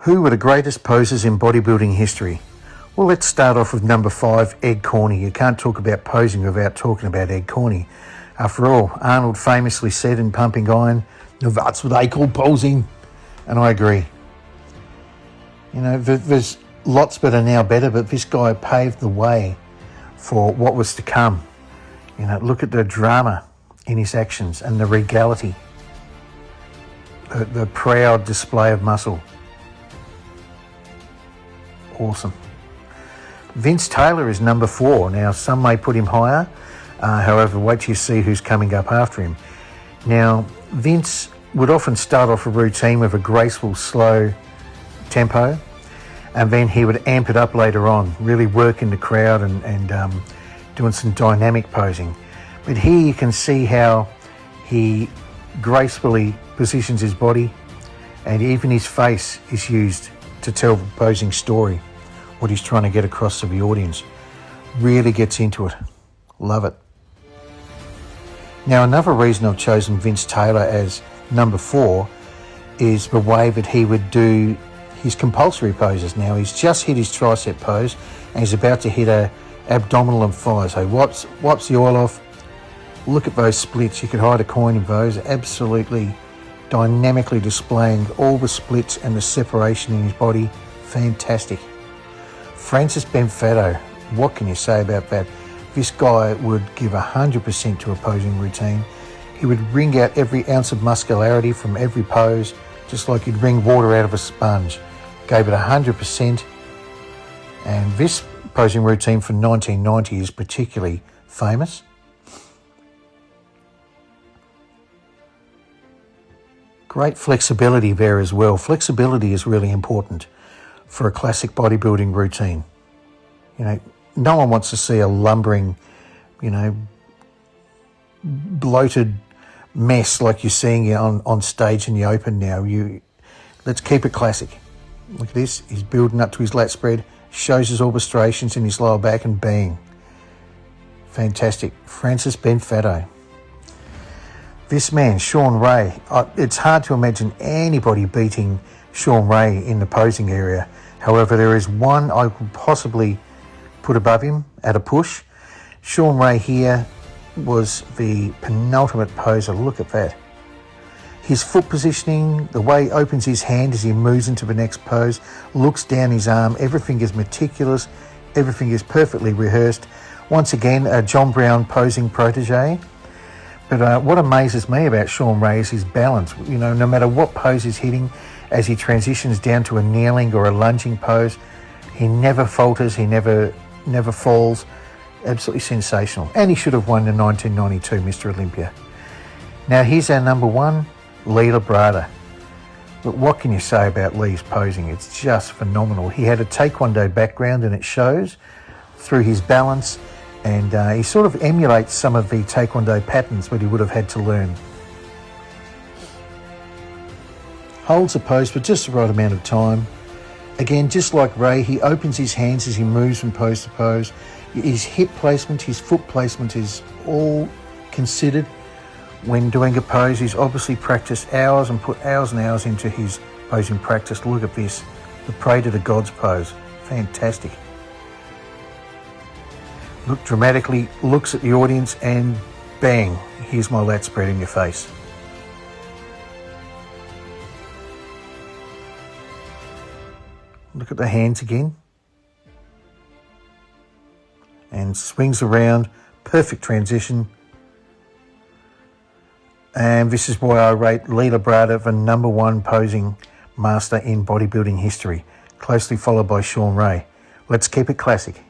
Who were the greatest posers in bodybuilding history? Well, let's start off with number 5, Ed Corney. You can't talk about posing without talking about Ed Corney. After all, Arnold famously said in Pumping Iron, "Now that's what they call posing." And I agree. You know, there's lots that are now better, but this guy paved the way for what was to come. You know, look at the drama in his actions and the regality, the proud display of muscle. Awesome. Vince Taylor is number 4. Now, some may put him higher. However, wait till you see who's coming up after him. Now, Vince would often start off a routine with a graceful, slow tempo, and then he would amp it up later on, really working the crowd and doing some dynamic posing. But here you can see how he gracefully positions his body, and even his face is used to tell the posing story, what he's trying to get across to the audience. Really gets into it. Love it. Now, another reason I've chosen Vince Taylor as number 4 is the way that he would do his compulsory poses. Now, he's just hit his tricep pose and he's about to hit a abdominal and thigh. So wipes the oil off. Look at those splits. You could hide a coin in those. Absolutely dynamically displaying all the splits and the separation in his body. Fantastic. Francis Benfetto, what can you say about that? This guy would give 100% to a posing routine. He would wring out every ounce of muscularity from every pose, just like he'd wring water out of a sponge. Gave it 100%. And this posing routine from 1990 is particularly famous. Great flexibility there as well. Flexibility is really important for a classic bodybuilding routine. You know, no one wants to see a lumbering, you know, bloated mess like you're seeing on stage in the open now. Let's keep it classic. Look at this. He's building up to his lat spread, shows his orchestrations in his lower back, and bang. Fantastic. Francis Benfetto. This man, Sean Ray, it's hard to imagine anybody beating Sean Ray in the posing area. However, there is one I could possibly put above him at a push. Sean Ray here was the penultimate poser. Look at that. His foot positioning, the way he opens his hand as he moves into the next pose, looks down his arm, everything is meticulous, everything is perfectly rehearsed. Once again, a John Brown posing protege. But what amazes me about Sean Ray is his balance. You know, no matter what pose he's hitting, as he transitions down to a kneeling or a lunging pose, he never falters, he never falls. Absolutely sensational. And he should have won the 1992 Mr. Olympia. Now here's our number 1, Lee Labrada. But what can you say about Lee's posing? It's just phenomenal. He had a Taekwondo background and it shows through his balance, and he sort of emulates some of the Taekwondo patterns that he would have had to learn. Holds a pose for just the right amount of time. Again, just like Ray, he opens his hands as he moves from pose to pose. His hip placement, his foot placement is all considered when doing a pose. He's obviously practiced hours and put hours and hours into his posing practice. Look at this, the Pray to the Gods pose. Fantastic. Look dramatically, looks at the audience, and bang, here's my lat spread in your face. Look at the hands again. And swings around, perfect transition. And this is why I rate Lee Labrada the number 1 posing master in bodybuilding history, closely followed by Sean Ray. Let's keep it classic.